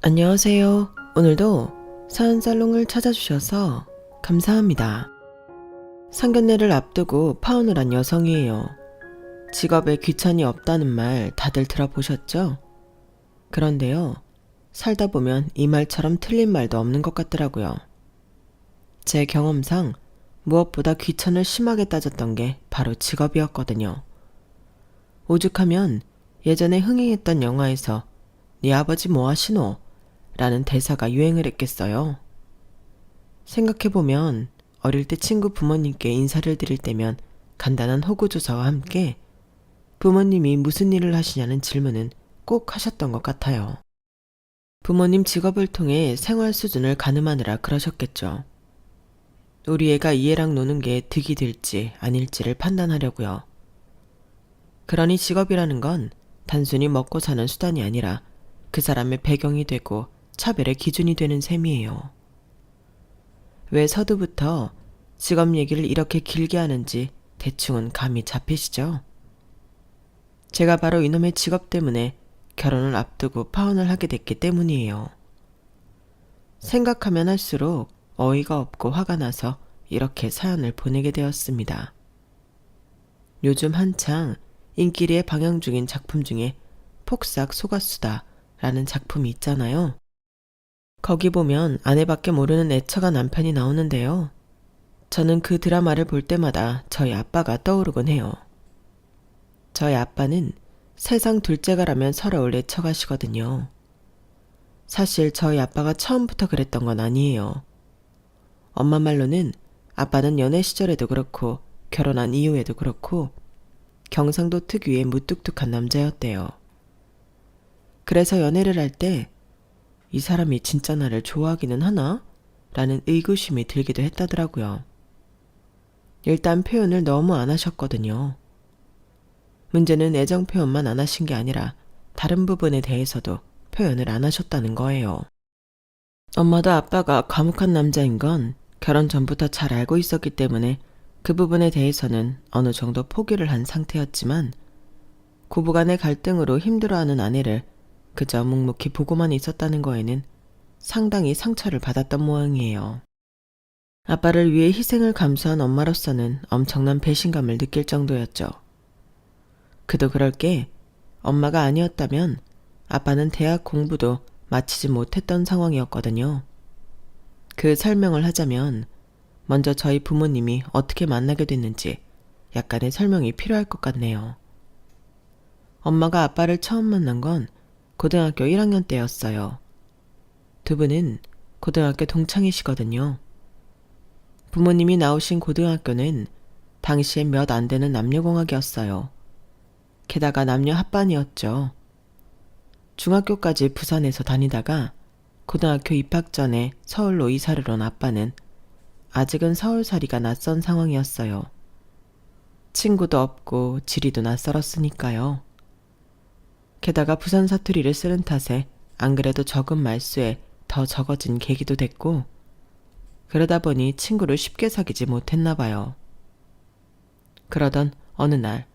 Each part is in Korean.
안녕하세요. 오늘도 사연살롱을 찾아주셔서 감사합니다. 상견례를 앞두고 파혼을 한 여성이에요. 직업에 귀천이 없다는 말 다들 들어보셨죠? 그런데요, 살다 보면 이 말처럼 틀린 말도 없는 것 같더라고요. 제 경험상 무엇보다 귀천을 심하게 따졌던 게 바로 직업이었거든요. 오죽하면 예전에 흥행했던 영화에서 네 아버지 뭐 하시노? 라는 대사가 유행을 했겠어요. 생각해보면 어릴 때 친구 부모님께 인사를 드릴 때면 간단한 호구조사와 함께 부모님이 무슨 일을 하시냐는 질문은 꼭 하셨던 것 같아요. 부모님 직업을 통해 생활 수준을 가늠하느라 그러셨겠죠. 우리 애가 이 애랑 노는 게 득이 될지 아닐지를 판단하려고요. 그러니 직업이라는 건 단순히 먹고 사는 수단이 아니라 그 사람의 배경이 되고 차별의 기준이 되는 셈이에요. 왜 서두부터 직업 얘기를 이렇게 길게 하는지 대충은 감이 잡히시죠? 제가 바로 이놈의 직업 때문에 결혼을 앞두고 파혼을 하게 됐기 때문이에요. 생각하면 할수록 어이가 없고 화가 나서 이렇게 사연을 보내게 되었습니다. 요즘 한창 인기리에 방영 중인 작품 중에 폭삭 속았수다 라는 작품이 있잖아요. 거기 보면 아내밖에 모르는 애처가 남편이 나오는데요. 저는 그 드라마를 볼 때마다 저희 아빠가 떠오르곤 해요. 저희 아빠는 세상 둘째가라면 서러울 애처가시거든요. 사실 저희 아빠가 처음부터 그랬던 건 아니에요. 엄마 말로는 아빠는 연애 시절에도 그렇고 결혼한 이후에도 그렇고 경상도 특유의 무뚝뚝한 남자였대요. 그래서 연애를 할 때 이 사람이 진짜 나를 좋아하기는 하나? 라는 의구심이 들기도 했다더라고요. 일단 표현을 너무 안 하셨거든요. 문제는 애정 표현만 안 하신 게 아니라 다른 부분에 대해서도 표현을 안 하셨다는 거예요. 엄마도 아빠가 과묵한 남자인 건 결혼 전부터 잘 알고 있었기 때문에 그 부분에 대해서는 어느 정도 포기를 한 상태였지만 고부간의 갈등으로 힘들어하는 아내를 그저 묵묵히 보고만 있었다는 거에는 상당히 상처를 받았던 모양이에요. 아빠를 위해 희생을 감수한 엄마로서는 엄청난 배신감을 느낄 정도였죠. 그도 그럴 게 엄마가 아니었다면 아빠는 대학 공부도 마치지 못했던 상황이었거든요. 그 설명을 하자면 먼저 저희 부모님이 어떻게 만나게 됐는지 약간의 설명이 필요할 것 같네요. 엄마가 아빠를 처음 만난 건 고등학교 1학년 때였어요. 두 분은 고등학교 동창이시거든요. 부모님이 나오신 고등학교는 당시에 몇 안 되는 남녀공학이었어요. 게다가 남녀 합반이었죠. 중학교까지 부산에서 다니다가 고등학교 입학 전에 서울로 이사를 온 아빠는 아직은 서울살이가 낯선 상황이었어요. 친구도 없고 지리도 낯설었으니까요. 게다가 부산 사투리를 쓰는 탓에 안 그래도 적은 말수에 더 적어진 계기도 됐고 그러다 보니 친구를 쉽게 사귀지 못했나 봐요. 그러던 어느 날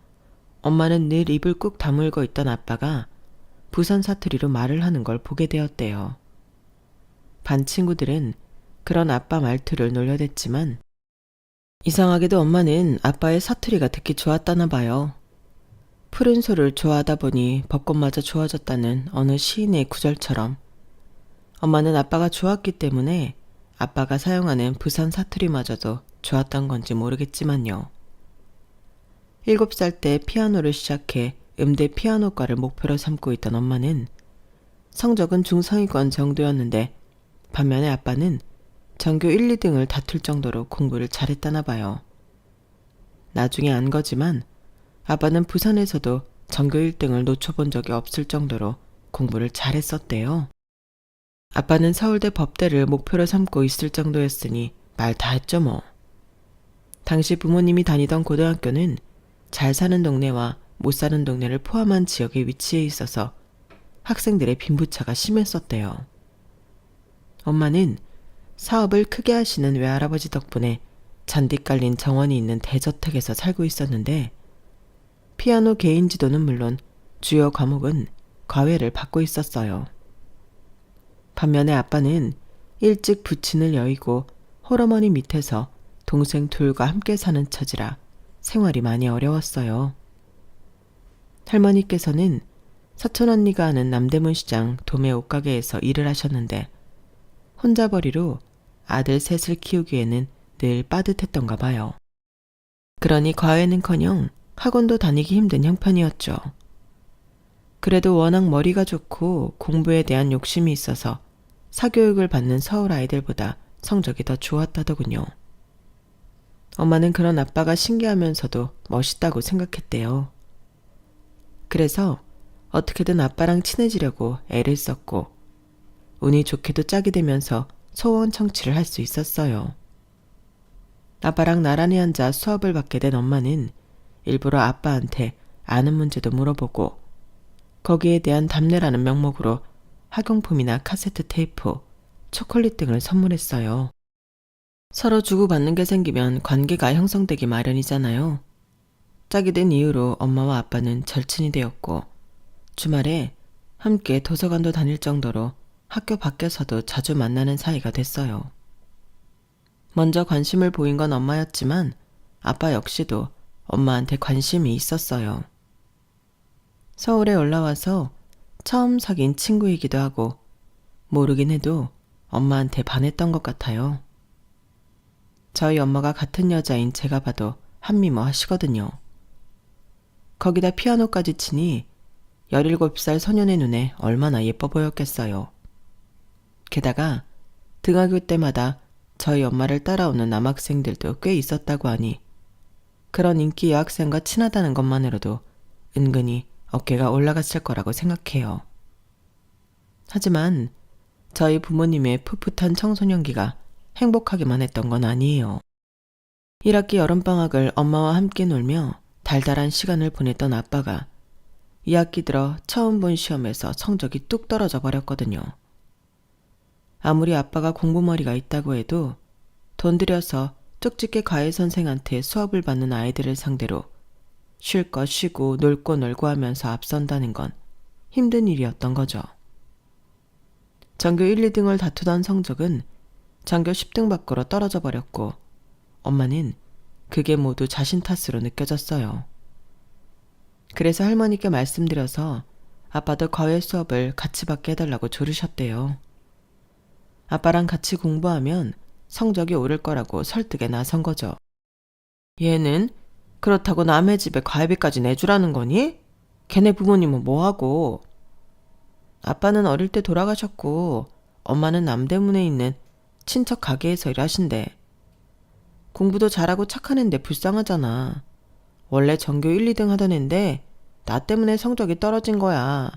엄마는 늘 입을 꾹 다물고 있던 아빠가 부산 사투리로 말을 하는 걸 보게 되었대요. 반 친구들은 그런 아빠 말투를 놀려댔지만 이상하게도 엄마는 아빠의 사투리가 듣기 좋았다나 봐요. 푸른 소를 좋아하다 보니 벚꽃마저 좋아졌다는 어느 시인의 구절처럼 엄마는 아빠가 좋았기 때문에 아빠가 사용하는 부산 사투리마저도 좋았던 건지 모르겠지만요. 7살 때 피아노를 시작해 음대 피아노과를 목표로 삼고 있던 엄마는 성적은 중상위권 정도였는데 반면에 아빠는 전교 1, 2등을 다툴 정도로 공부를 잘했다나 봐요. 나중에 안 거지만 아빠는 부산에서도 전교 1등을 놓쳐본 적이 없을 정도로 공부를 잘했었대요. 아빠는 서울대 법대를 목표로 삼고 있을 정도였으니 말 다 했죠 뭐. 당시 부모님이 다니던 고등학교는 잘 사는 동네와 못 사는 동네를 포함한 지역에 위치해 있어서 학생들의 빈부차가 심했었대요. 엄마는 사업을 크게 하시는 외할아버지 덕분에 잔디 깔린 정원이 있는 대저택에서 살고 있었는데 피아노 개인 지도는 물론 주요 과목은 과외를 받고 있었어요. 반면에 아빠는 일찍 부친을 여의고 홀어머니 밑에서 동생 둘과 함께 사는 처지라 생활이 많이 어려웠어요. 할머니께서는 사촌 언니가 하는 남대문 시장 도매 옷가게에서 일을 하셨는데 혼자벌이로 아들 셋을 키우기에는 늘 빠듯했던가 봐요. 그러니 과외는커녕 학원도 다니기 힘든 형편이었죠. 그래도 워낙 머리가 좋고 공부에 대한 욕심이 있어서 사교육을 받는 서울 아이들보다 성적이 더 좋았다더군요. 엄마는 그런 아빠가 신기하면서도 멋있다고 생각했대요. 그래서 어떻게든 아빠랑 친해지려고 애를 썼고 운이 좋게도 짝이 되면서 소원 청취를 할 수 있었어요. 아빠랑 나란히 앉아 수업을 받게 된 엄마는 일부러 아빠한테 아는 문제도 물어보고 거기에 대한 답례라는 명목으로 학용품이나 카세트 테이프, 초콜릿 등을 선물했어요. 서로 주고받는 게 생기면 관계가 형성되기 마련이잖아요. 짝이 된 이후로 엄마와 아빠는 절친이 되었고 주말에 함께 도서관도 다닐 정도로 학교 밖에서도 자주 만나는 사이가 됐어요. 먼저 관심을 보인 건 엄마였지만 아빠 역시도 엄마한테 관심이 있었어요. 서울에 올라와서 처음 사귄 친구이기도 하고 모르긴 해도 엄마한테 반했던 것 같아요. 저희 엄마가 같은 여자인 제가 봐도 한미모 하시거든요. 거기다 피아노까지 치니 17살 소년의 눈에 얼마나 예뻐 보였겠어요. 게다가 등하교 때마다 저희 엄마를 따라오는 남학생들도 꽤 있었다고 하니 그런 인기 여학생과 친하다는 것만으로도 은근히 어깨가 올라갔을 거라고 생각해요. 하지만 저희 부모님의 풋풋한 청소년기가 행복하기만 했던 건 아니에요. 1학기 여름방학을 엄마와 함께 놀며 달달한 시간을 보냈던 아빠가 2학기 들어 처음 본 시험에서 성적이 뚝 떨어져 버렸거든요. 아무리 아빠가 공부머리가 있다고 해도 돈 들여서 쪽집게 과외 선생한테 수업을 받는 아이들을 상대로 쉴 거 쉬고 놀 거 놀고 하면서 앞선다는 건 힘든 일이었던 거죠. 전교 1, 2등을 다투던 성적은 전교 10등 밖으로 떨어져 버렸고 엄마는 그게 모두 자신 탓으로 느껴졌어요. 그래서 할머니께 말씀드려서 아빠도 과외 수업을 같이 받게 해달라고 조르셨대요. 아빠랑 같이 공부하면 성적이 오를 거라고 설득에 나선 거죠. 얘는 그렇다고 남의 집에 과외비까지 내주라는 거니? 걔네 부모님은 뭐하고? 아빠는 어릴 때 돌아가셨고 엄마는 남대문에 있는 친척 가게에서 일하신대. 공부도 잘하고 착한 앤데 불쌍하잖아. 원래 전교 1, 2등 하던 앤데 나 때문에 성적이 떨어진 거야.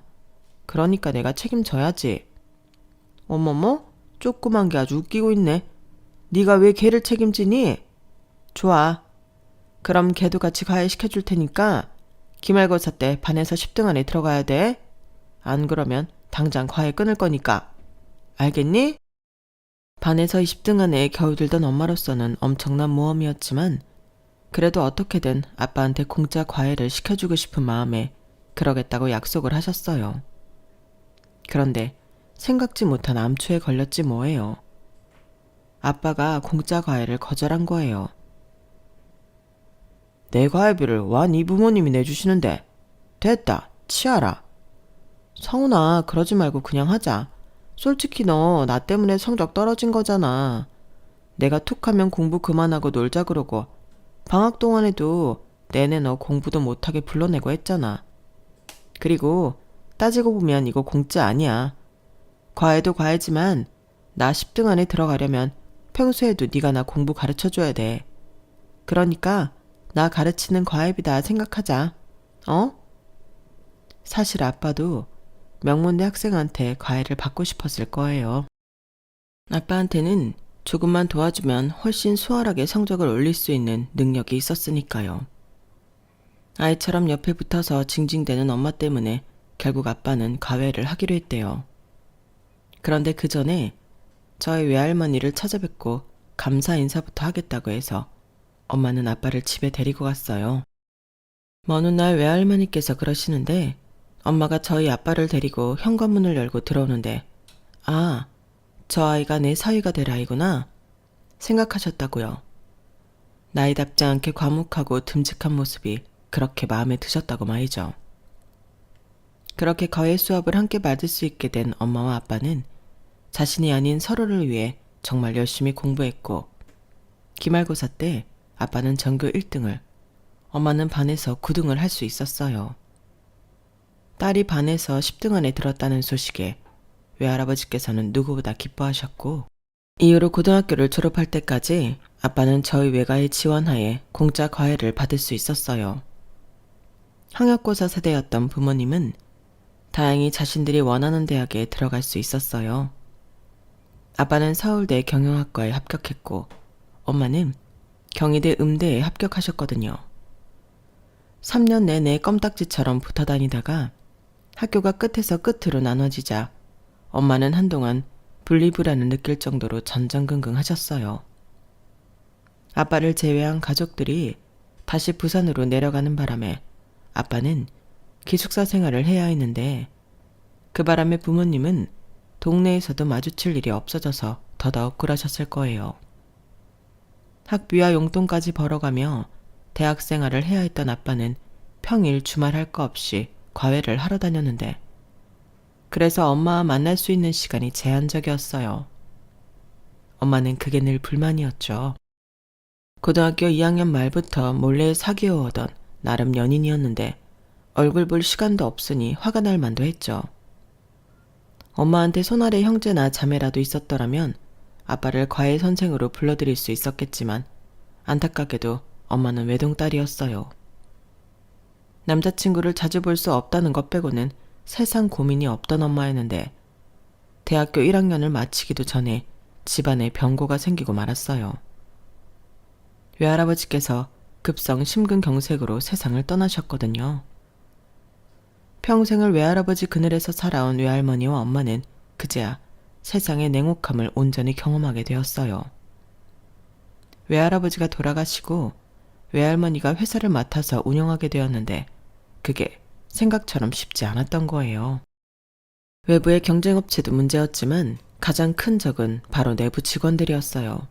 그러니까 내가 책임져야지. 어머머? 조그만 게 아주 웃기고 있네. 네가 왜 걔를 책임지니? 좋아. 그럼 걔도 같이 과외시켜줄 테니까 기말고사 때 반에서 10등 안에 들어가야 돼. 안 그러면 당장 과외 끊을 거니까. 알겠니? 반에서 20등 안에 겨우 들던 엄마로서는 엄청난 모험이었지만 그래도 어떻게든 아빠한테 공짜 과외를 시켜주고 싶은 마음에 그러겠다고 약속을 하셨어요. 그런데 생각지 못한 암초에 걸렸지 뭐예요. 아빠가 공짜 과외를 거절한 거예요. 내 과외비를 와 네 부모님이 내주시는데 됐다 치아라. 성훈아 그러지 말고 그냥 하자. 솔직히 너 나 때문에 성적 떨어진 거잖아. 내가 툭하면 공부 그만하고 놀자 그러고 방학 동안에도 내내 너 공부도 못하게 불러내고 했잖아. 그리고 따지고 보면 이거 공짜 아니야. 과외도 과외지만 나 10등 안에 들어가려면 평소에도 네가 나 공부 가르쳐줘야 돼. 그러니까 나 가르치는 과외비다 생각하자. 어? 사실 아빠도 명문대 학생한테 과외를 받고 싶었을 거예요. 아빠한테는 조금만 도와주면 훨씬 수월하게 성적을 올릴 수 있는 능력이 있었으니까요. 아이처럼 옆에 붙어서 징징대는 엄마 때문에 결국 아빠는 과외를 하기로 했대요. 그런데 그 전에 저희 외할머니를 찾아뵙고 감사 인사부터 하겠다고 해서 엄마는 아빠를 집에 데리고 갔어요. 먼 훗날 외할머니께서 그러시는데 엄마가 저희 아빠를 데리고 현관문을 열고 들어오는데 아, 저 아이가 내 사위가 될 아이구나 생각하셨다고요. 나이답지 않게 과묵하고 듬직한 모습이 그렇게 마음에 드셨다고 말이죠. 그렇게 과외 수업을 함께 받을 수 있게 된 엄마와 아빠는 자신이 아닌 서로를 위해 정말 열심히 공부했고, 기말고사 때 아빠는 전교 1등을, 엄마는 반에서 9등을 할 수 있었어요. 딸이 반에서 10등 안에 들었다는 소식에 외할아버지께서는 누구보다 기뻐하셨고, 이후로 고등학교를 졸업할 때까지 아빠는 저희 외가의 지원하에 공짜 과외를 받을 수 있었어요. 학력고사 세대였던 부모님은 다행히 자신들이 원하는 대학에 들어갈 수 있었어요. 아빠는 서울대 경영학과에 합격했고, 엄마는 경희대 음대에 합격하셨거든요. 3년 내내 껌딱지처럼 붙어 다니다가 학교가 끝에서 끝으로 나눠지자 엄마는 한동안 분리불안을 느낄 정도로 전전긍긍 하셨어요. 아빠를 제외한 가족들이 다시 부산으로 내려가는 바람에 아빠는 기숙사 생활을 해야 했는데, 그 바람에 부모님은 동네에서도 마주칠 일이 없어져서 더더욱 그러셨을 거예요. 학비와 용돈까지 벌어가며 대학 생활을 해야 했던 아빠는 평일 주말 할 거 없이 과외를 하러 다녔는데, 그래서 엄마와 만날 수 있는 시간이 제한적이었어요. 엄마는 그게 늘 불만이었죠. 고등학교 2학년 말부터 몰래 사귀어오던 나름 연인이었는데 얼굴 볼 시간도 없으니 화가 날 만도 했죠. 엄마한테 손아래 형제나 자매라도 있었더라면 아빠를 과외 선생으로 불러들일 수 있었겠지만, 안타깝게도 엄마는 외동딸이었어요. 남자친구를 자주 볼 수 없다는 것 빼고는 세상 고민이 없던 엄마였는데, 대학교 1학년을 마치기도 전에 집안에 병고가 생기고 말았어요. 외할아버지께서 급성 심근경색으로 세상을 떠나셨거든요. 평생을 외할아버지 그늘에서 살아온 외할머니와 엄마는 그제야 세상의 냉혹함을 온전히 경험하게 되었어요. 외할아버지가 돌아가시고 외할머니가 회사를 맡아서 운영하게 되었는데, 그게 생각처럼 쉽지 않았던 거예요. 외부의 경쟁업체도 문제였지만 가장 큰 적은 바로 내부 직원들이었어요.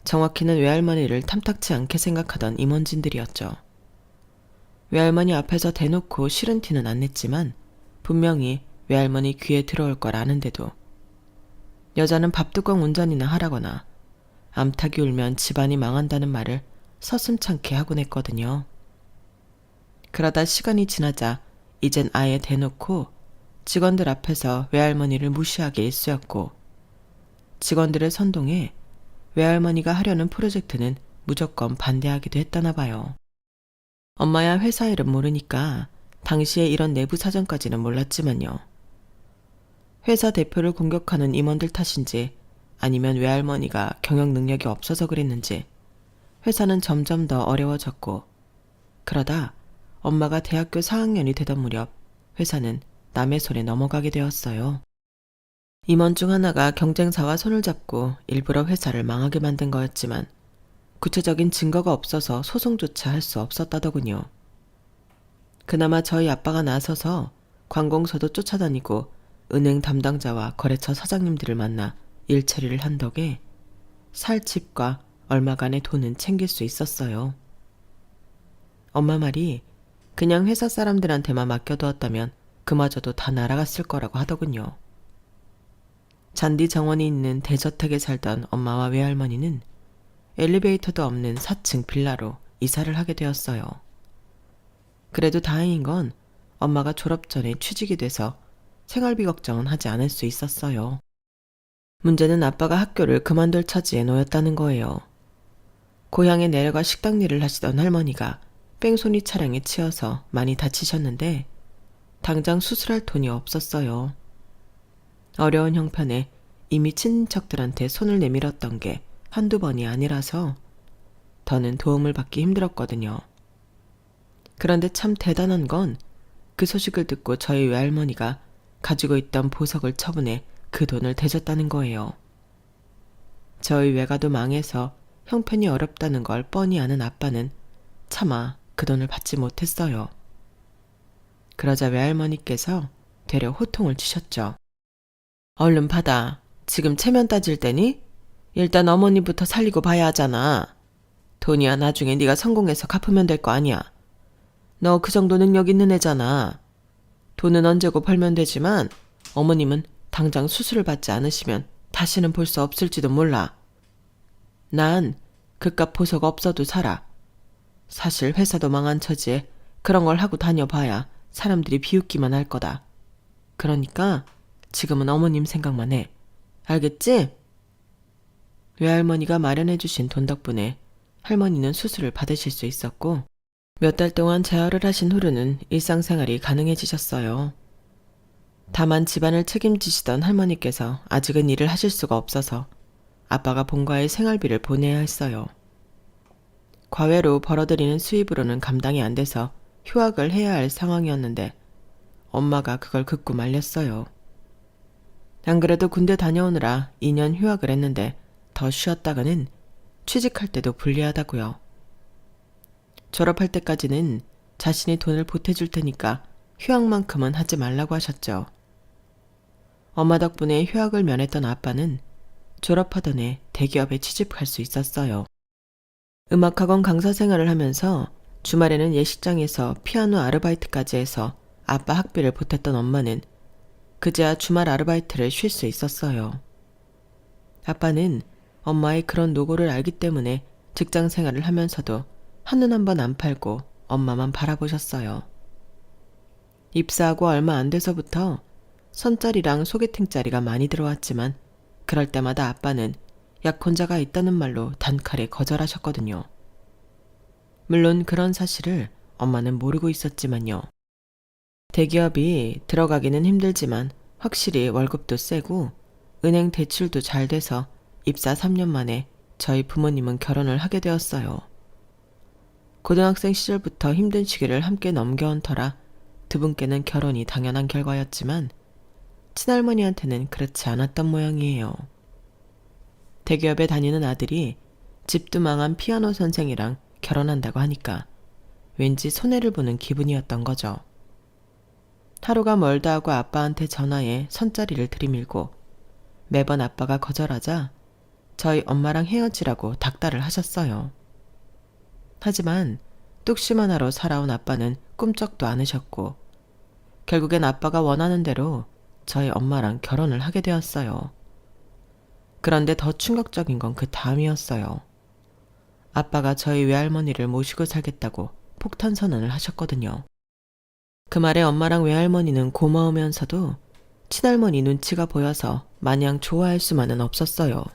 정확히는 외할머니를 탐탁치 않게 생각하던 임원진들이었죠. 외할머니 앞에서 대놓고 싫은 티는 안 냈지만 분명히 외할머니 귀에 들어올 걸 아는데도 여자는 밥뚜껑 운전이나 하라거나 암탉이 울면 집안이 망한다는 말을 서슴찮게 하곤 했거든요. 그러다 시간이 지나자 이젠 아예 대놓고 직원들 앞에서 외할머니를 무시하기 일쑤였고, 직원들을 선동해 외할머니가 하려는 프로젝트는 무조건 반대하기도 했다나 봐요. 엄마야 회사 일은 모르니까 당시에 이런 내부 사정까지는 몰랐지만요. 회사 대표를 공격하는 임원들 탓인지 아니면 외할머니가 경영 능력이 없어서 그랬는지 회사는 점점 더 어려워졌고, 그러다 엄마가 대학교 4학년이 되던 무렵 회사는 남의 손에 넘어가게 되었어요. 임원 중 하나가 경쟁사와 손을 잡고 일부러 회사를 망하게 만든 거였지만 구체적인 증거가 없어서 소송조차 할 수 없었다더군요. 그나마 저희 아빠가 나서서 관공서도 쫓아다니고 은행 담당자와 거래처 사장님들을 만나 일 처리를 한 덕에 살 집과 얼마간의 돈은 챙길 수 있었어요. 엄마 말이 그냥 회사 사람들한테만 맡겨두었다면 그마저도 다 날아갔을 거라고 하더군요. 잔디 정원이 있는 대저택에 살던 엄마와 외할머니는 엘리베이터도 없는 4층 빌라로 이사를 하게 되었어요. 그래도 다행인 건 엄마가 졸업 전에 취직이 돼서 생활비 걱정은 하지 않을 수 있었어요. 문제는 아빠가 학교를 그만둘 처지에 놓였다는 거예요. 고향에 내려가 식당 일을 하시던 할머니가 뺑소니 차량에 치여서 많이 다치셨는데 당장 수술할 돈이 없었어요. 어려운 형편에 이미 친척들한테 손을 내밀었던 게 한두 번이 아니라서 더는 도움을 받기 힘들었거든요. 그런데 참 대단한 건 그 소식을 듣고 저희 외할머니가 가지고 있던 보석을 처분해 그 돈을 대줬다는 거예요. 저희 외가도 망해서 형편이 어렵다는 걸 뻔히 아는 아빠는 차마 그 돈을 받지 못했어요. 그러자 외할머니께서 되려 호통을 치셨죠. 얼른 받아. 지금 체면 따질 때니? 일단 어머니부터 살리고 봐야 하잖아. 돈이야 나중에 네가 성공해서 갚으면 될 거 아니야. 너 그 정도 능력 있는 애잖아. 돈은 언제고 벌면 되지만 어머님은 당장 수술을 받지 않으시면 다시는 볼 수 없을지도 몰라. 난 그깟 보석 없어도 살아. 사실 회사도 망한 처지에 그런 걸 하고 다녀봐야 사람들이 비웃기만 할 거다. 그러니까 지금은 어머님 생각만 해. 알겠지? 외할머니가 마련해주신 돈 덕분에 할머니는 수술을 받으실 수 있었고 몇 달 동안 재활을 하신 후로는 일상생활이 가능해지셨어요. 다만 집안을 책임지시던 할머니께서 아직은 일을 하실 수가 없어서 아빠가 본가에 생활비를 보내야 했어요. 과외로 벌어들이는 수입으로는 감당이 안 돼서 휴학을 해야 할 상황이었는데 엄마가 그걸 극구 말렸어요. 안 그래도 군대 다녀오느라 2년 휴학을 했는데 더 쉬었다가는 취직할 때도 불리하다고요. 졸업할 때까지는 자신이 돈을 보태줄 테니까 휴학만큼은 하지 말라고 하셨죠. 엄마 덕분에 휴학을 면했던 아빠는 졸업하던 해 대기업에 취직할 수 있었어요. 음악학원 강사 생활을 하면서 주말에는 예식장에서 피아노 아르바이트까지 해서 아빠 학비를 보탰던 엄마는 그제야 주말 아르바이트를 쉴 수 있었어요. 아빠는 엄마의 그런 노고를 알기 때문에 직장 생활을 하면서도 한눈 한 번 안 팔고 엄마만 바라보셨어요. 입사하고 얼마 안 돼서부터 선짜리랑 소개팅 자리가 많이 들어왔지만 그럴 때마다 아빠는 약혼자가 있다는 말로 단칼에 거절하셨거든요. 물론 그런 사실을 엄마는 모르고 있었지만요. 대기업이 들어가기는 힘들지만 확실히 월급도 세고 은행 대출도 잘 돼서 입사 3년 만에 저희 부모님은 결혼을 하게 되었어요. 고등학생 시절부터 힘든 시기를 함께 넘겨온 터라 두 분께는 결혼이 당연한 결과였지만 친할머니한테는 그렇지 않았던 모양이에요. 대기업에 다니는 아들이 집도 망한 피아노 선생이랑 결혼한다고 하니까 왠지 손해를 보는 기분이었던 거죠. 하루가 멀다 하고 아빠한테 전화해 선짜리를 들이밀고 매번 아빠가 거절하자 저희 엄마랑 헤어지라고 닥달을 하셨어요. 하지만 뚝심 하나로 살아온 아빠는 꿈쩍도 않으셨고 결국엔 아빠가 원하는 대로 저희 엄마랑 결혼을 하게 되었어요. 그런데 더 충격적인 건 그 다음이었어요. 아빠가 저희 외할머니를 모시고 살겠다고 폭탄 선언을 하셨거든요. 그 말에 엄마랑 외할머니는 고마우면서도 친할머니 눈치가 보여서 마냥 좋아할 수만은 없었어요.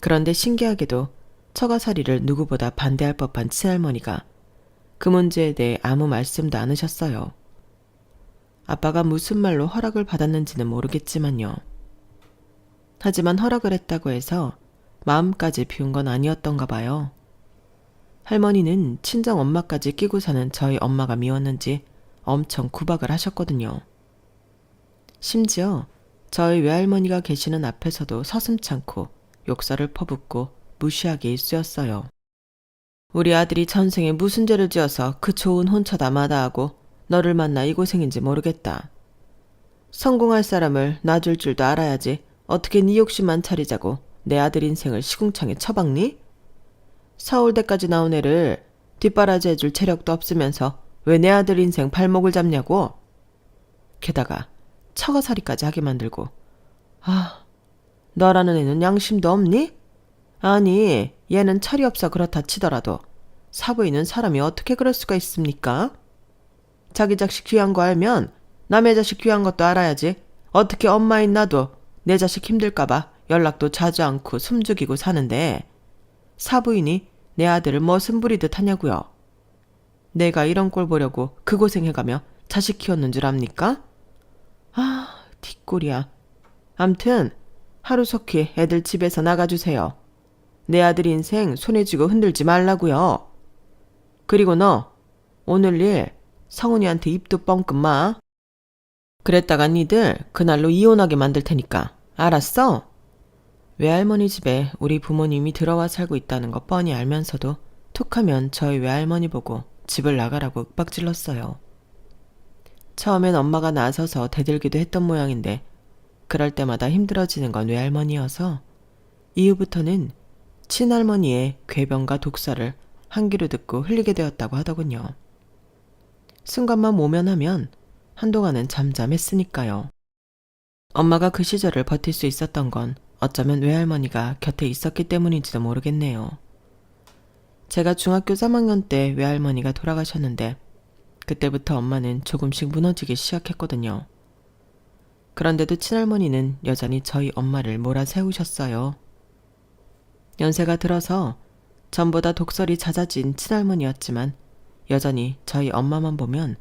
그런데 신기하게도 처가살이를 누구보다 반대할 법한 친할머니가 그 문제에 대해 아무 말씀도 않으셨어요. 아빠가 무슨 말로 허락을 받았는지는 모르겠지만요. 하지만 허락을 했다고 해서 마음까지 비운 건 아니었던가 봐요. 할머니는 친정 엄마까지 끼고 사는 저희 엄마가 미웠는지 엄청 구박을 하셨거든요. 심지어 저희 외할머니가 계시는 앞에서도 서슴찮고 욕설을 퍼붓고 무시하게 일쑤였어요. 우리 아들이 전생에 무슨 죄를 지어서 그 좋은 혼처다 마다하고 너를 만나 이 고생인지 모르겠다. 성공할 사람을 놔줄 줄도 알아야지 어떻게 네 욕심만 차리자고 내 아들 인생을 시궁창에 처박니? 서울대까지 나온 애를 뒷바라지 해줄 체력도 없으면서 왜 내 아들 인생 발목을 잡냐고? 게다가 처가살이까지 하게 만들고 너라는 애는 양심도 없니? 아니 얘는 철이 없어 그렇다 치더라도 사부인은 사람이 어떻게 그럴 수가 있습니까? 자기 자식 귀한 거 알면 남의 자식 귀한 것도 알아야지 어떻게 엄마인 나도 내 자식 힘들까봐 연락도 자주 않고 숨죽이고 사는데 사부인이 내 아들을 머슴 부리듯 하냐고요. 내가 이런 꼴 보려고 그 고생해가며 자식 키웠는 줄 압니까? 뒷골이야. 암튼 하루속히 애들 집에서 나가주세요. 내 아들 인생 손에 쥐고 흔들지 말라고요. 그리고 너 오늘 일 성훈이한테 입도 뻥끗 마. 그랬다가 니들 그날로 이혼하게 만들 테니까 알았어? 외할머니 집에 우리 부모님이 들어와 살고 있다는 거 뻔히 알면서도 툭하면 저희 외할머니 보고 집을 나가라고 윽박질렀어요. 처음엔 엄마가 나서서 대들기도 했던 모양인데 그럴 때마다 힘들어지는 건 외할머니여서 이후부터는 친할머니의 궤변과 독설을 한 귀로 듣고 흘리게 되었다고 하더군요. 순간만 모면하면 한동안은 잠잠했으니까요. 엄마가 그 시절을 버틸 수 있었던 건 어쩌면 외할머니가 곁에 있었기 때문인지도 모르겠네요. 제가 중학교 3학년 때 외할머니가 돌아가셨는데 그때부터 엄마는 조금씩 무너지기 시작했거든요. 그런데도 친할머니는 여전히 저희 엄마를 몰아세우셨어요. 연세가 들어서 전보다 독설이 잦아진 친할머니였지만 여전히 저희 엄마만 보면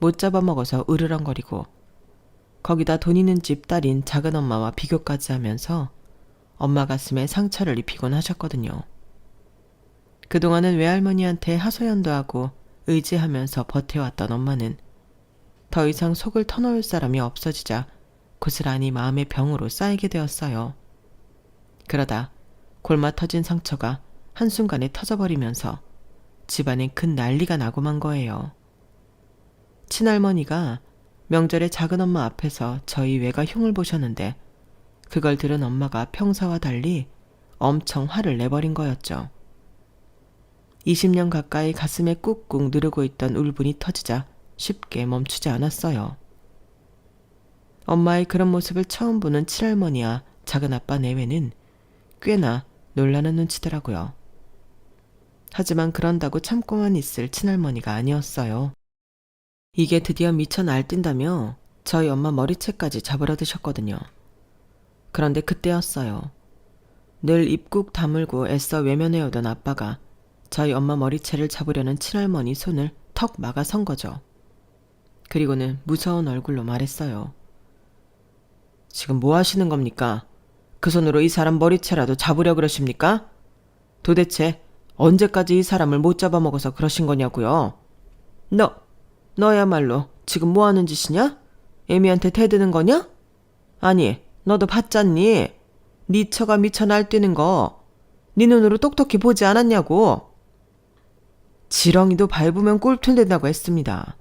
못 잡아먹어서 으르렁거리고 거기다 돈 있는 집 딸인 작은엄마와 비교까지 하면서 엄마 가슴에 상처를 입히곤 하셨거든요. 그동안은 외할머니한테 하소연도 하고 의지하면서 버텨왔던 엄마는 더 이상 속을 터놓을 사람이 없어지자 고스란히 마음의 병으로 쌓이게 되었어요. 그러다 골마 터진 상처가 한순간에 터져버리면서 집안에 큰 난리가 나고 만 거예요. 친할머니가 명절에 작은엄마 앞에서 저희 외가 흉을 보셨는데 그걸 들은 엄마가 평소와 달리 엄청 화를 내버린 거였죠. 20년 가까이 가슴에 꾹꾹 누르고 있던 울분이 터지자 쉽게 멈추지 않았어요. 엄마의 그런 모습을 처음 보는 친할머니와 작은아빠 내외는 꽤나 놀라는 눈치더라고요. 하지만 그런다고 참고만 있을 친할머니가 아니었어요. 이게 드디어 미쳐 날뛴다며 저희 엄마 머리채까지 잡으러 드셨거든요. 그런데 그때였어요. 늘 입국 다물고 애써 외면해오던 아빠가 저희 엄마 머리채를 잡으려는 친할머니 손을 턱 막아선 거죠. 그리고는 무서운 얼굴로 말했어요. 지금 뭐 하시는 겁니까? 그 손으로 이 사람 머리채라도 잡으려 그러십니까? 도대체 언제까지 이 사람을 못 잡아먹어서 그러신 거냐고요? 너야말로 지금 뭐 하는 짓이냐? 애미한테 대드는 거냐? 아니, 너도 봤잖니? 네 처가 미쳐 날뛰는 거 네 눈으로 똑똑히 보지 않았냐고. 지렁이도 밟으면 꼴통 된다고 했습니다.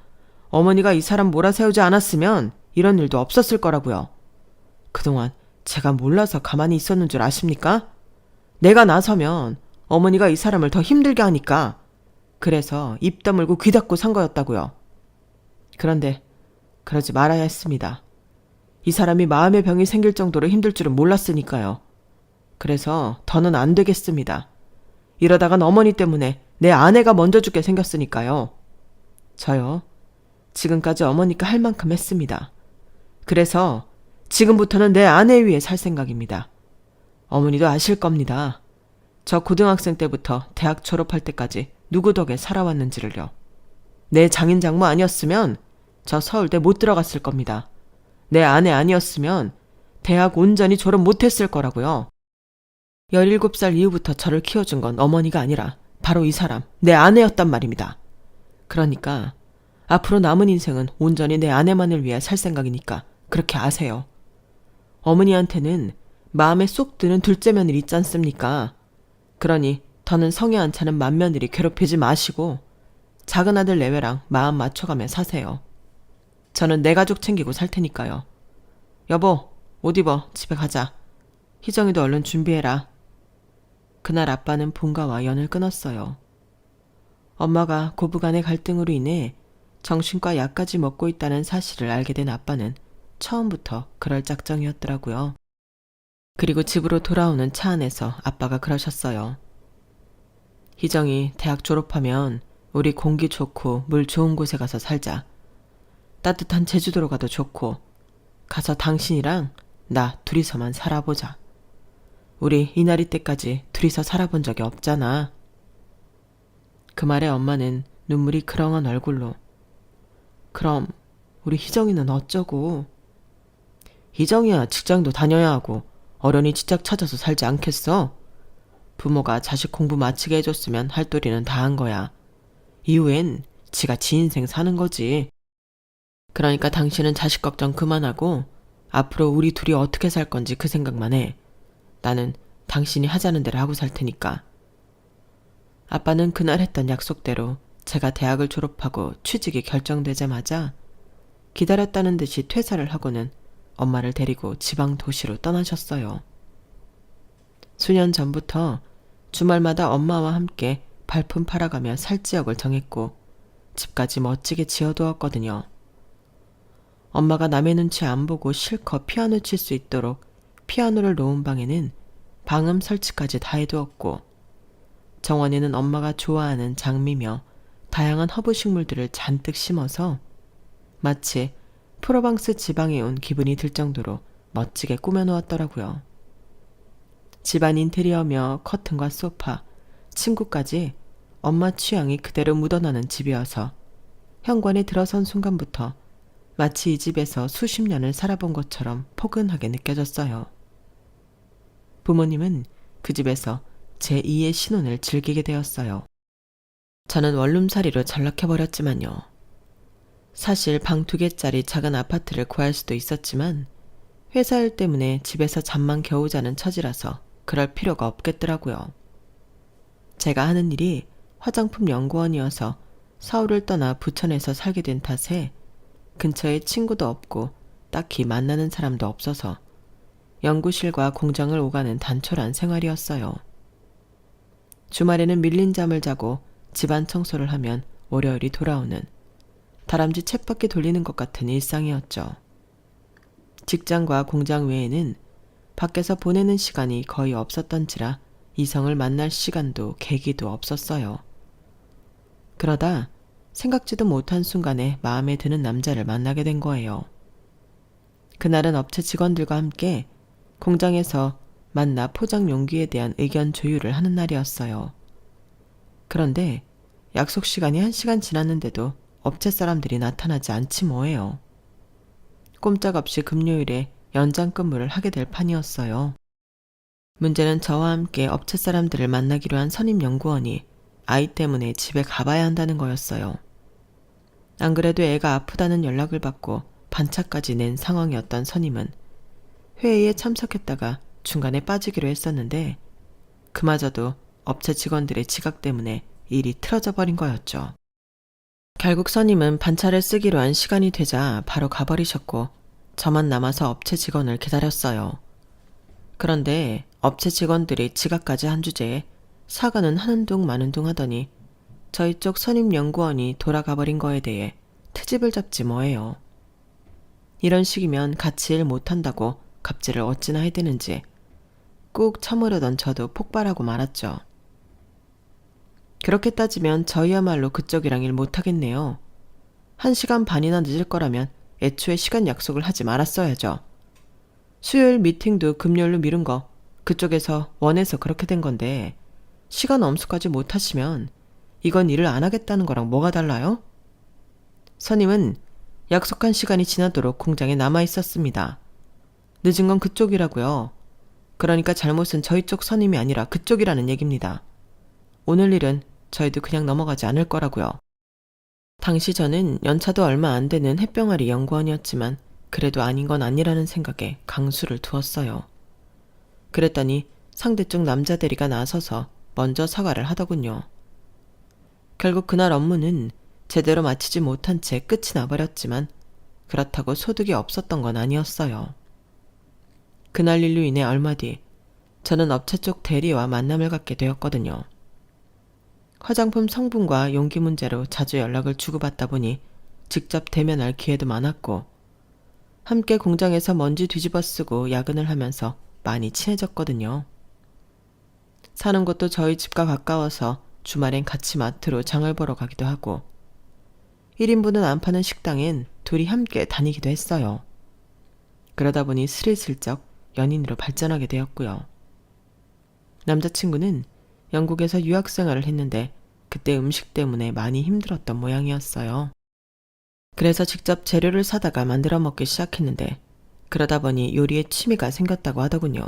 어머니가 이 사람 몰아세우지 않았으면 이런 일도 없었을 거라고요. 그동안 제가 몰라서 가만히 있었는 줄 아십니까? 내가 나서면 어머니가 이 사람을 더 힘들게 하니까 그래서 입 다물고 귀 닫고 산 거였다고요. 그런데 그러지 말아야 했습니다. 이 사람이 마음의 병이 생길 정도로 힘들 줄은 몰랐으니까요. 그래서 더는 안 되겠습니다. 이러다간 어머니 때문에 내 아내가 먼저 죽게 생겼으니까요. 저요, 지금까지 어머니가 할 만큼 했습니다. 그래서 지금부터는 내 아내 위에 살 생각입니다. 어머니도 아실 겁니다. 저 고등학생 때부터 대학 졸업할 때까지 누구 덕에 살아왔는지를요. 내 장인 장모 아니었으면 저 서울대 못 들어갔을 겁니다. 내 아내 아니었으면 대학 온전히 졸업 못했을 거라고요. 17살 이후부터 저를 키워준 건 어머니가 아니라 바로 이 사람, 내 아내였단 말입니다. 그러니까 앞으로 남은 인생은 온전히 내 아내만을 위해 살 생각이니까 그렇게 아세요. 어머니한테는 마음에 쏙 드는 둘째 며느리 있지 않습니까? 그러니 더는 성에 안 차는 맏며느리 괴롭히지 마시고 작은 아들 내외랑 마음 맞춰가며 사세요. 저는 내 가족 챙기고 살 테니까요. 여보, 옷 입어. 집에 가자. 희정이도 얼른 준비해라. 그날 아빠는 본가와 연을 끊었어요. 엄마가 고부간의 갈등으로 인해 정신과 약까지 먹고 있다는 사실을 알게 된 아빠는 처음부터 그럴 작정이었더라고요. 그리고 집으로 돌아오는 차 안에서 아빠가 그러셨어요. 희정이 대학 졸업하면 우리 공기 좋고 물 좋은 곳에 가서 살자. 따뜻한 제주도로 가도 좋고 가서 당신이랑 나 둘이서만 살아보자. 우리 이날이 때까지 둘이서 살아본 적이 없잖아. 그 말에 엄마는 눈물이 그렁한 얼굴로 그럼 우리 희정이는 어쩌고? 희정이야 직장도 다녀야 하고 어련히 직장 찾아서 살지 않겠어? 부모가 자식 공부 마치게 해줬으면 할 도리는 다 한 거야. 이후엔 지가 지 인생 사는 거지. 그러니까 당신은 자식 걱정 그만하고 앞으로 우리 둘이 어떻게 살 건지 그 생각만 해. 나는 당신이 하자는 대로 하고 살 테니까. 아빠는 그날 했던 약속대로 제가 대학을 졸업하고 취직이 결정되자마자 기다렸다는 듯이 퇴사를 하고는 엄마를 데리고 지방 도시로 떠나셨어요. 수년 전부터 주말마다 엄마와 함께 발품 팔아가며 살 지역을 정했고 집까지 멋지게 지어두었거든요. 엄마가 남의 눈치 안 보고 실컷 피아노 칠 수 있도록 피아노를 놓은 방에는 방음 설치까지 다 해두었고 정원에는 엄마가 좋아하는 장미며 다양한 허브 식물들을 잔뜩 심어서 마치 프로방스 지방에 온 기분이 들 정도로 멋지게 꾸며놓았더라고요. 집안 인테리어며 커튼과 소파, 침구까지 엄마 취향이 그대로 묻어나는 집이어서 현관에 들어선 순간부터 마치 이 집에서 수십 년을 살아본 것처럼 포근하게 느껴졌어요. 부모님은 그 집에서 제2의 신혼을 즐기게 되었어요. 저는 원룸살이로 전락해버렸지만요. 사실 방 2개짜리 작은 아파트를 구할 수도 있었지만 회사 일 때문에 집에서 잠만 겨우 자는 처지라서 그럴 필요가 없겠더라고요. 제가 하는 일이 화장품 연구원이어서 서울을 떠나 부천에서 살게 된 탓에 근처에 친구도 없고 딱히 만나는 사람도 없어서 연구실과 공장을 오가는 단촐한 생활이었어요. 주말에는 밀린 잠을 자고 집안 청소를 하면 월요일이 돌아오는 다람쥐 쳇바퀴 돌리는 것 같은 일상이었죠. 직장과 공장 외에는 밖에서 보내는 시간이 거의 없었던지라 이성을 만날 시간도 계기도 없었어요. 그러다 생각지도 못한 순간에 마음에 드는 남자를 만나게 된 거예요. 그날은 업체 직원들과 함께 공장에서 만나 포장 용기에 대한 의견 조율을 하는 날이었어요. 그런데 약속 시간이 1시간 지났는데도 업체 사람들이 나타나지 않지 뭐예요. 꼼짝없이 금요일에 연장 근무를 하게 될 판이었어요. 문제는 저와 함께 업체 사람들을 만나기로 한 선임 연구원이 아이 때문에 집에 가봐야 한다는 거였어요. 안 그래도 애가 아프다는 연락을 받고 반차까지 낸 상황이었던 선임은 회의에 참석했다가 중간에 빠지기로 했었는데 그마저도 업체 직원들의 지각 때문에 일이 틀어져 버린 거였죠. 결국 선임은 반차를 쓰기로 한 시간이 되자 바로 가버리셨고 저만 남아서 업체 직원을 기다렸어요. 그런데 업체 직원들이 지각까지 한 주제에 사과는 하는 둥 마는 둥 하더니 저희 쪽 선임 연구원이 돌아가 버린 거에 대해 트집을 잡지 뭐예요. 이런 식이면 같이 일 못한다고 갑질을 어찌나 해대는지 꾹 참으려던 저도 폭발하고 말았죠. 그렇게 따지면 저희야말로 그쪽이랑 일 못하겠네요. 1시간 반이나 늦을 거라면 애초에 시간 약속을 하지 말았어야죠. 수요일 미팅도 금요일로 미룬 거 그쪽에서 원해서 그렇게 된 건데 시간 엄수까지 못하시면 이건 일을 안 하겠다는 거랑 뭐가 달라요? 선임은 약속한 시간이 지나도록 공장에 남아 있었습니다. 늦은 건 그쪽이라고요. 그러니까 잘못은 저희 쪽 선임이 아니라 그쪽이라는 얘기입니다. 오늘 일은 저희도 그냥 넘어가지 않을 거라고요. 당시 저는 연차도 얼마 안 되는 햇병아리 연구원이었지만 그래도 아닌 건 아니라는 생각에 강수를 두었어요. 그랬더니 상대쪽 남자 대리가 나서서 먼저 사과를 하더군요. 결국 그날 업무는 제대로 마치지 못한 채 끝이 나버렸지만 그렇다고 소득이 없었던 건 아니었어요. 그날 일로 인해 얼마 뒤 저는 업체 쪽 대리와 만남을 갖게 되었거든요. 화장품 성분과 용기 문제로 자주 연락을 주고받다 보니 직접 대면할 기회도 많았고 함께 공장에서 먼지 뒤집어 쓰고 야근을 하면서 많이 친해졌거든요. 사는 곳도 저희 집과 가까워서 주말엔 같이 마트로 장을 보러 가기도 하고 1인분은 안 파는 식당엔 둘이 함께 다니기도 했어요. 그러다 보니 스리슬쩍 연인으로 발전하게 되었고요. 남자친구는 영국에서 유학생활을 했는데 그때 음식 때문에 많이 힘들었던 모양이었어요. 그래서 직접 재료를 사다가 만들어 먹기 시작했는데 그러다 보니 요리에 취미가 생겼다고 하더군요.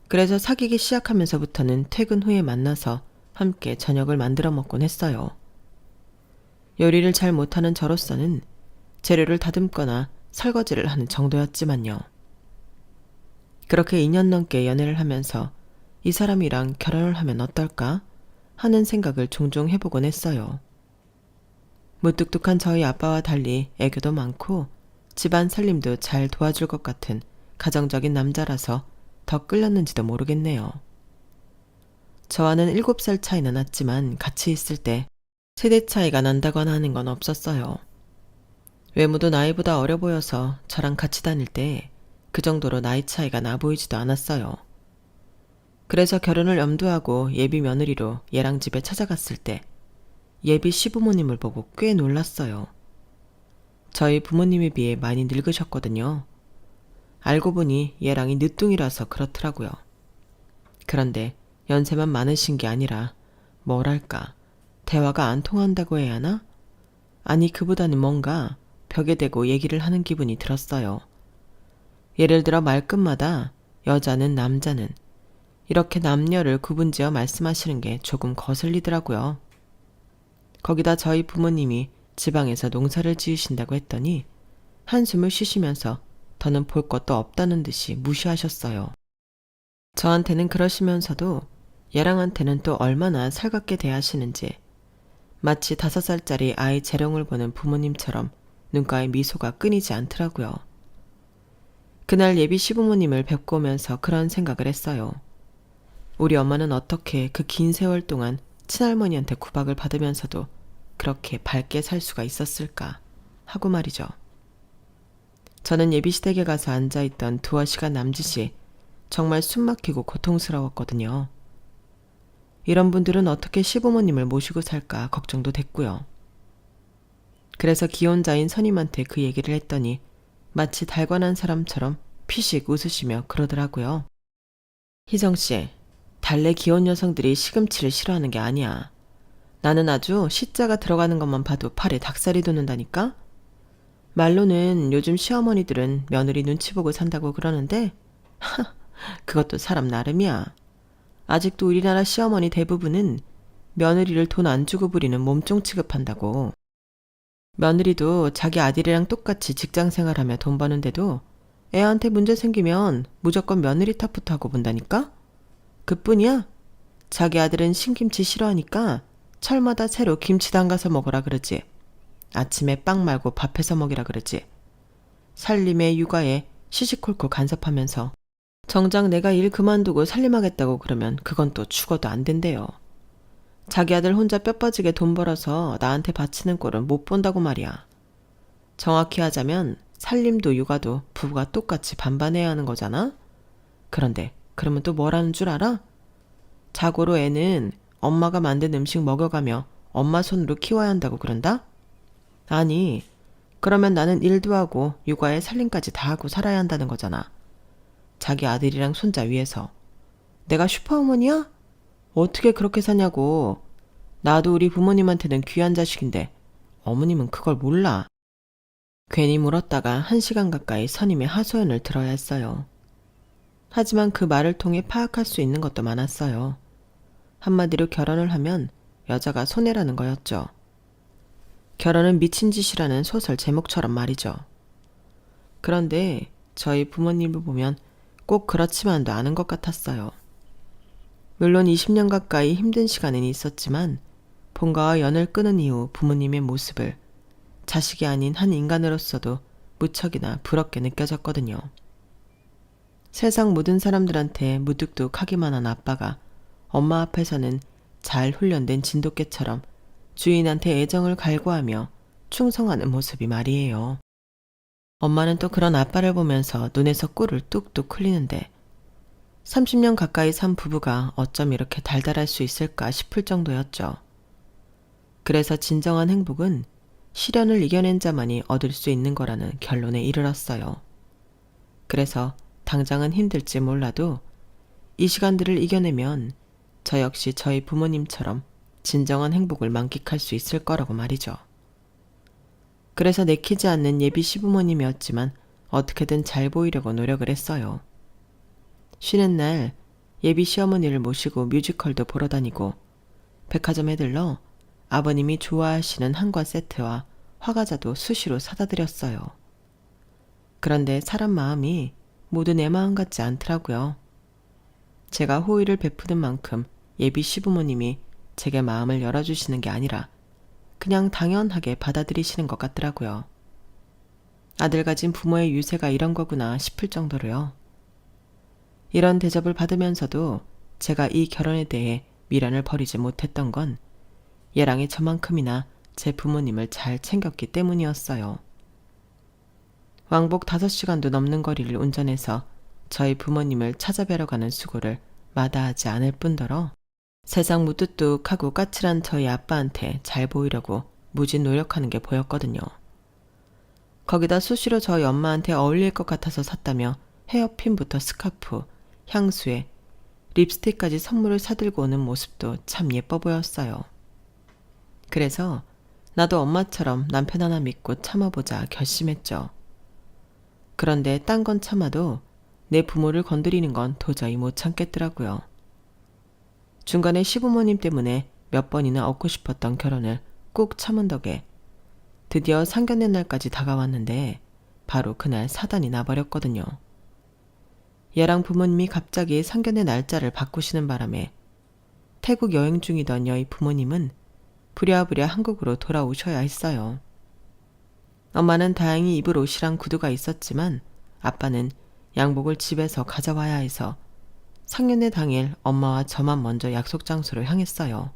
그래서 사귀기 시작하면서부터는 퇴근 후에 만나서 함께 저녁을 만들어 먹곤 했어요. 요리를 잘 못하는 저로서는 재료를 다듬거나 설거지를 하는 정도였지만요. 그렇게 2년 넘게 연애를 하면서 이 사람이랑 결혼을 하면 어떨까 하는 생각을 종종 해보곤 했어요. 무뚝뚝한 저희 아빠와 달리 애교도 많고 집안 살림도 잘 도와줄 것 같은 가정적인 남자라서 더 끌렸는지도 모르겠네요. 저와는 7살 차이는 났지만 같이 있을 때 세대 차이가 난다거나 하는 건 없었어요. 외모도 나이보다 어려 보여서 저랑 같이 다닐 때 그 정도로 나이 차이가 나 보이지도 않았어요. 그래서 결혼을 염두하고 예비 며느리로 얘랑 집에 찾아갔을 때 예비 시부모님을 보고 꽤 놀랐어요. 저희 부모님에 비해 많이 늙으셨거든요. 알고 보니 얘랑이 늦둥이라서 그렇더라고요. 그런데 연세만 많으신 게 아니라 뭐랄까 대화가 안 통한다고 해야 하나? 아니 그보다는 뭔가 벽에 대고 얘기를 하는 기분이 들었어요. 예를 들어 말끝마다 여자는 남자는 이렇게 남녀를 구분지어 말씀하시는 게 조금 거슬리더라고요. 거기다 저희 부모님이 지방에서 농사를 지으신다고 했더니 한숨을 쉬시면서 더는 볼 것도 없다는 듯이 무시하셨어요. 저한테는 그러시면서도 얘랑한테는 또 얼마나 살갑게 대하시는지 마치 5살짜리 아이 재롱을 보는 부모님처럼 눈가에 미소가 끊이지 않더라고요. 그날 예비 시부모님을 뵙고 오면서 그런 생각을 했어요. 우리 엄마는 어떻게 그 긴 세월 동안 친할머니한테 구박을 받으면서도 그렇게 밝게 살 수가 있었을까 하고 말이죠. 저는 예비시댁에 가서 앉아있던 두어 시간 남짓이 정말 숨막히고 고통스러웠거든요. 이런 분들은 어떻게 시부모님을 모시고 살까 걱정도 됐고요. 그래서 기혼자인 선임한테 그 얘기를 했더니 마치 달관한 사람처럼 피식 웃으시며 그러더라고요. 희정씨, 달래 기혼 여성들이 시금치를 싫어하는 게 아니야. 나는 아주 시자가 들어가는 것만 봐도 팔에 닭살이 돋는다니까? 말로는 요즘 시어머니들은 며느리 눈치 보고 산다고 그러는데 그것도 사람 나름이야. 아직도 우리나라 시어머니 대부분은 며느리를 돈 안 주고 부리는 몸종 취급한다고. 며느리도 자기 아들이랑 똑같이 직장 생활하며 돈 버는데도 애한테 문제 생기면 무조건 며느리 탓부터 하고 본다니까? 그뿐이야. 자기 아들은 신김치 싫어하니까 철마다 새로 김치 담가서 먹으라 그러지. 아침에 빵 말고 밥해서 먹이라 그러지. 살림에 육아에 시시콜콜 간섭하면서 정작 내가 일 그만두고 살림하겠다고 그러면 그건 또 죽어도 안 된대요. 자기 아들 혼자 뼈 빠지게 돈 벌어서 나한테 바치는 꼴은 못 본다고 말이야. 정확히 하자면 살림도 육아도 부부가 똑같이 반반해야 하는 거잖아? 그런데 그러면 또 뭐라는 줄 알아? 자고로 애는 엄마가 만든 음식 먹여가며 엄마 손으로 키워야 한다고 그런다? 아니, 그러면 나는 일도 하고 육아에 살림까지 다 하고 살아야 한다는 거잖아. 자기 아들이랑 손자 위해서. 내가 슈퍼어머니야? 어떻게 그렇게 사냐고. 나도 우리 부모님한테는 귀한 자식인데 어머님은 그걸 몰라. 괜히 물었다가 1시간 가까이 선임의 하소연을 들어야 했어요. 하지만 그 말을 통해 파악할 수 있는 것도 많았어요. 한마디로 결혼을 하면 여자가 손해라는 거였죠. 결혼은 미친 짓이라는 소설 제목처럼 말이죠. 그런데 저희 부모님을 보면 꼭 그렇지만도 않은 것 같았어요. 물론 20년 가까이 힘든 시간은 있었지만 본가와 연을 끊은 이후 부모님의 모습을 자식이 아닌 한 인간으로서도 무척이나 부럽게 느껴졌거든요. 세상 모든 사람들한테 무뚝뚝하기만 한 아빠가 엄마 앞에서는 잘 훈련된 진돗개처럼 주인한테 애정을 갈구하며 충성하는 모습이 말이에요. 엄마는 또 그런 아빠를 보면서 눈에서 꿀을 뚝뚝 흘리는데 30년 가까이 산 부부가 어쩜 이렇게 달달할 수 있을까 싶을 정도였죠. 그래서 진정한 행복은 시련을 이겨낸 자만이 얻을 수 있는 거라는 결론에 이르렀어요. 그래서 당장은 힘들지 몰라도 이 시간들을 이겨내면 저 역시 저희 부모님처럼 진정한 행복을 만끽할 수 있을 거라고 말이죠. 그래서 내키지 않는 예비 시부모님이었지만 어떻게든 잘 보이려고 노력을 했어요. 쉬는 날 예비 시어머니를 모시고 뮤지컬도 보러 다니고 백화점에 들러 아버님이 좋아하시는 한과 세트와 화과자도 수시로 사다 드렸어요. 그런데 사람 마음이 모두 내 마음 같지 않더라고요. 제가 호의를 베푸는 만큼 예비 시부모님이 제게 마음을 열어주시는 게 아니라 그냥 당연하게 받아들이시는 것 같더라고요. 아들 가진 부모의 유세가 이런 거구나 싶을 정도로요. 이런 대접을 받으면서도 제가 이 결혼에 대해 미련을 버리지 못했던 건 얘랑이 저만큼이나 제 부모님을 잘 챙겼기 때문이었어요. 왕복 5시간도 넘는 거리를 운전해서 저희 부모님을 찾아뵈러 가는 수고를 마다하지 않을 뿐더러 세상 무뚝뚝하고 까칠한 저희 아빠한테 잘 보이려고 무지 노력하는 게 보였거든요. 거기다 수시로 저희 엄마한테 어울릴 것 같아서 샀다며 헤어핀부터 스카프, 향수에 립스틱까지 선물을 사들고 오는 모습도 참 예뻐 보였어요. 그래서 나도 엄마처럼 남편 하나 믿고 참아보자 결심했죠. 그런데 딴 건 참아도 내 부모를 건드리는 건 도저히 못 참겠더라고요. 중간에 시부모님 때문에 몇 번이나 얻고 싶었던 결혼을 꾹 참은 덕에 드디어 상견례 날까지 다가왔는데 바로 그날 사단이 나버렸거든요. 얘랑 부모님이 갑자기 상견례 날짜를 바꾸시는 바람에 태국 여행 중이던 여의 부모님은 부랴부랴 한국으로 돌아오셔야 했어요. 엄마는 다행히 입을 옷이랑 구두가 있었지만 아빠는 양복을 집에서 가져와야 해서 상견례 당일 엄마와 저만 먼저 약속 장소로 향했어요.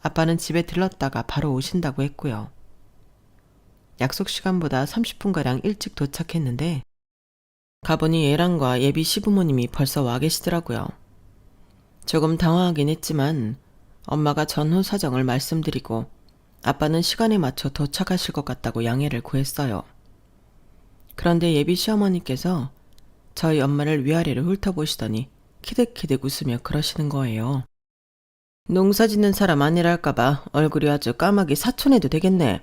아빠는 집에 들렀다가 바로 오신다고 했고요. 약속 시간보다 30분가량 일찍 도착했는데 가보니 얘랑과 예비 시부모님이 벌써 와 계시더라고요. 조금 당황하긴 했지만 엄마가 전후 사정을 말씀드리고 아빠는 시간에 맞춰 도착하실 것 같다고 양해를 구했어요. 그런데 예비 시어머니께서 저희 엄마를 위아래로 훑어보시더니 키득키득 웃으며 그러시는 거예요. 농사 짓는 사람 아니랄까봐 얼굴이 아주 까마귀 사촌해도 되겠네.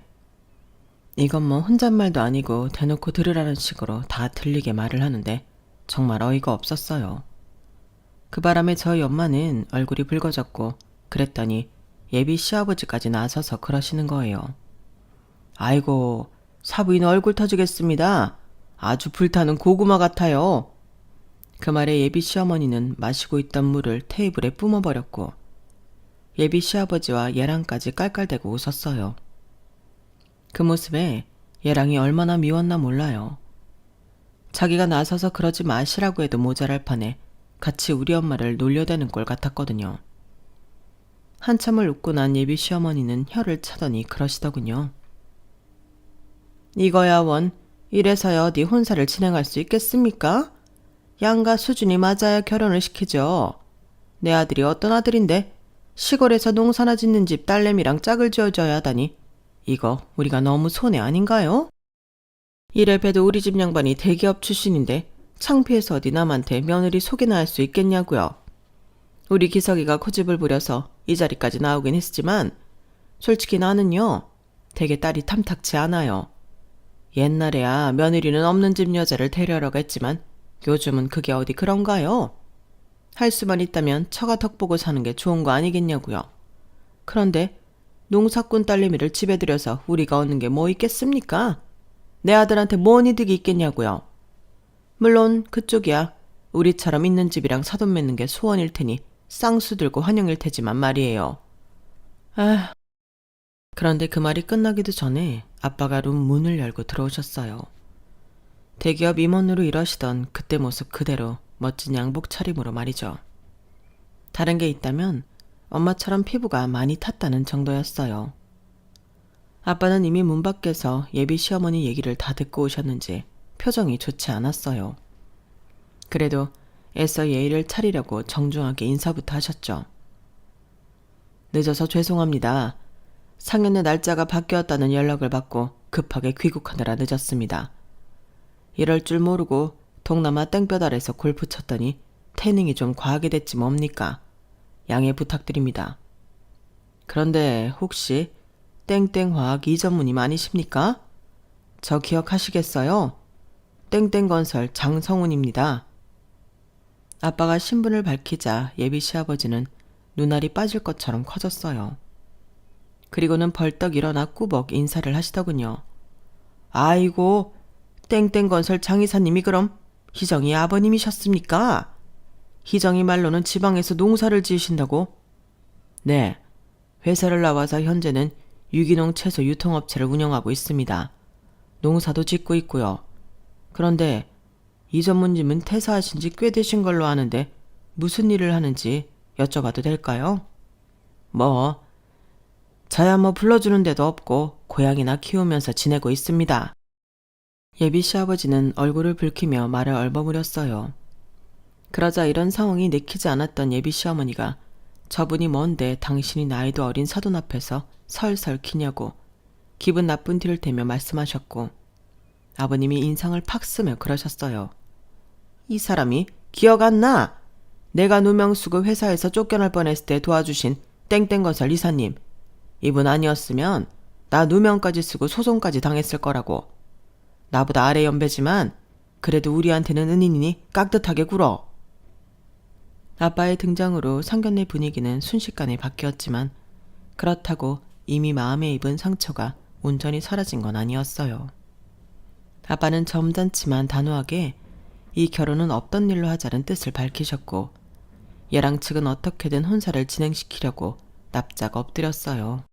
이건 뭐 혼잣말도 아니고 대놓고 들으라는 식으로 다 들리게 말을 하는데 정말 어이가 없었어요. 그 바람에 저희 엄마는 얼굴이 붉어졌고 그랬더니 예비 시아버지까지 나서서 그러시는 거예요. 아이고, 사부인 얼굴 터지겠습니다. 아주 불타는 고구마 같아요. 그 말에 예비 시어머니는 마시고 있던 물을 테이블에 뿜어버렸고 예비 시아버지와 얘랑까지 깔깔대고 웃었어요. 그 모습에 얘랑이 얼마나 미웠나 몰라요. 자기가 나서서 그러지 마시라고 해도 모자랄 판에 같이 우리 엄마를 놀려대는 꼴 같았거든요. 한참을 웃고 난 예비 시어머니는 혀를 차더니 그러시더군요. 이거야 원, 이래서야 어디 혼사를 진행할 수 있겠습니까? 양가 수준이 맞아야 결혼을 시키죠. 내 아들이 어떤 아들인데 시골에서 농사나 짓는 집 딸내미랑 짝을 지어줘야 하다니 이거 우리가 너무 손해 아닌가요? 이래 봬도 우리 집 양반이 대기업 출신인데 창피해서 어디 남한테 며느리 소개나 할 수 있겠냐고요. 우리 기석이가 고집을 부려서 이 자리까지 나오긴 했지만 솔직히 나는요 되게 딸이 탐탁치 않아요. 옛날에야 며느리는 없는 집 여자를 데려오라고 했지만 요즘은 그게 어디 그런가요? 할 수만 있다면 처가 덕 보고 사는 게 좋은 거 아니겠냐고요. 그런데 농사꾼 딸내미를 집에 들여서 우리가 얻는 게 뭐 있겠습니까? 내 아들한테 뭔 이득이 있겠냐고요. 물론 그쪽이야 우리처럼 있는 집이랑 사돈 맺는 게 소원일 테니 쌍수 들고 환영일 테지만 말이에요. 그런데 그 말이 끝나기도 전에 아빠가 룸 문을 열고 들어오셨어요. 대기업 임원으로 일하시던 그때 모습 그대로 멋진 양복 차림으로 말이죠. 다른 게 있다면 엄마처럼 피부가 많이 탔다는 정도였어요. 아빠는 이미 문 밖에서 예비 시어머니 얘기를 다 듣고 오셨는지 표정이 좋지 않았어요. 그래도 애써 예의를 차리려고 정중하게 인사부터 하셨죠. 늦어서 죄송합니다. 상견례 날짜가 바뀌었다는 연락을 받고 급하게 귀국하느라 늦었습니다. 이럴 줄 모르고 동남아 땡볕 아래서 골프 쳤더니 태닝이 좀 과하게 됐지 뭡니까? 양해 부탁드립니다. 그런데 혹시 땡땡화학 이전무님 아니십니까? 저 기억하시겠어요? 땡땡건설 장성훈입니다. 아빠가 신분을 밝히자 예비 시아버지는 눈알이 빠질 것처럼 커졌어요. 그리고는 벌떡 일어나 꾸벅 인사를 하시더군요. 아이고, 땡땡건설 장 이사님이 그럼 희정이 아버님이셨습니까? 희정이 말로는 지방에서 농사를 지으신다고? 네, 회사를 나와서 현재는 유기농 채소 유통업체를 운영하고 있습니다. 농사도 짓고 있고요. 그런데 이 전무님은 퇴사하신 지 꽤 되신 걸로 아는데 무슨 일을 하는지 여쭤봐도 될까요? 저야 불러주는 데도 없고 고양이나 키우면서 지내고 있습니다. 예비 시아버지는 얼굴을 붉히며 말을 얼버무렸어요. 그러자 이런 상황이 내키지 않았던 예비 시어머니가 저분이 뭔데 당신이 나이도 어린 사돈 앞에서 설설 키냐고 기분 나쁜 티를 대며 말씀하셨고, 아버님이 인상을 팍 쓰며 그러셨어요. 이 사람이 기억 안 나? 내가 누명 쓰고 회사에서 쫓겨날 뻔했을 때 도와주신 땡땡건설 이사님. 이분 아니었으면 나 누명까지 쓰고 소송까지 당했을 거라고. 나보다 아래 연배지만 그래도 우리한테는 은인이니 깍듯하게 굴어. 아빠의 등장으로 상견례 분위기는 순식간에 바뀌었지만 그렇다고 이미 마음에 입은 상처가 온전히 사라진 건 아니었어요. 아빠는 점잖지만 단호하게 이 결혼은 없던 일로 하자는 뜻을 밝히셨고, 예랑 측은 어떻게든 혼사를 진행시키려고 납작 엎드렸어요.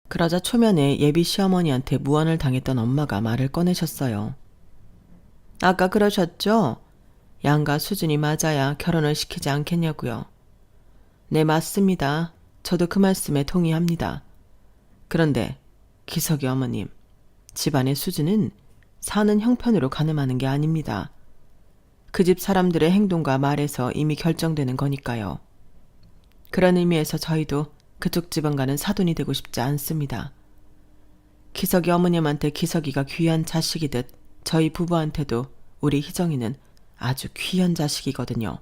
그러자 초면에 예비 시어머니한테 무언을 당했던 엄마가 말을 꺼내셨어요. 아까 그러셨죠? 양가 수준이 맞아야 결혼을 시키지 않겠냐고요. 네, 맞습니다. 저도 그 말씀에 동의합니다. 그런데 기석이 어머님, 집안의 수준은 사는 형편으로 가늠하는 게 아닙니다. 그 집 사람들의 행동과 말에서 이미 결정되는 거니까요. 그런 의미에서 저희도 그쪽 집안과는 사돈이 되고 싶지 않습니다. 기석이 어머님한테 기석이가 귀한 자식이듯 저희 부부한테도 우리 희정이는 아주 귀한 자식이거든요.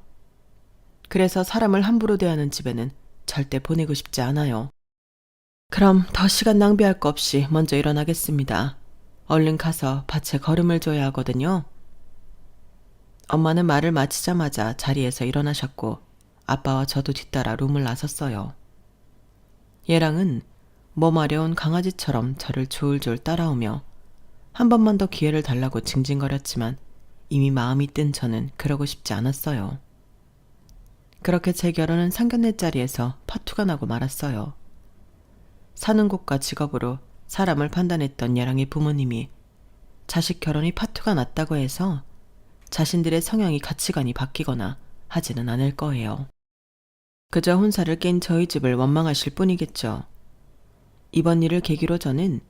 그래서 사람을 함부로 대하는 집에는 절대 보내고 싶지 않아요. 그럼 더 시간 낭비할 거 없이 먼저 일어나겠습니다. 얼른 가서 밭에 걸음을 줘야 하거든요. 엄마는 말을 마치자마자 자리에서 일어나셨고 아빠와 저도 뒤따라 룸을 나섰어요. 예랑은 마려운 강아지처럼 저를 졸졸 따라오며 한 번만 더 기회를 달라고 징징거렸지만 이미 마음이 뜬 저는 그러고 싶지 않았어요. 그렇게 제 결혼은 상견례 자리에서 파투가 나고 말았어요. 사는 곳과 직업으로 사람을 판단했던 예랑의 부모님이 자식 결혼이 파투가 났다고 해서 자신들의 성향이 가치관이 바뀌거나 하지는 않을 거예요. 그저 혼사를 깬 저희 집을 원망하실 뿐이겠죠. 이번 일을 계기로 저는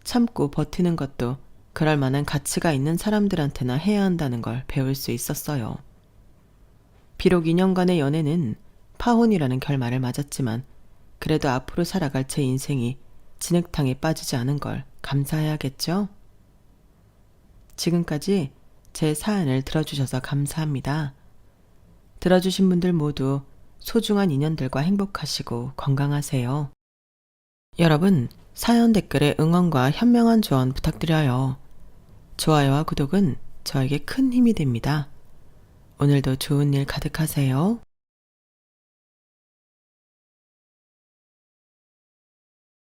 참고 버티는 것도 그럴 만한 가치가 있는 사람들한테나 해야 한다는 걸 배울 수 있었어요. 비록 2년간의 연애는 파혼이라는 결말을 맞았지만 그래도 앞으로 살아갈 제 인생이 진흙탕에 빠지지 않은 걸 감사해야겠죠? 지금까지 제 사연을 들어주셔서 감사합니다. 들어주신 분들 모두 소중한 인연들과 행복하시고 건강하세요. 여러분, 사연 댓글에 응원과 현명한 조언 부탁드려요. 좋아요와 구독은 저에게 큰 힘이 됩니다. 오늘도 좋은 일 가득하세요.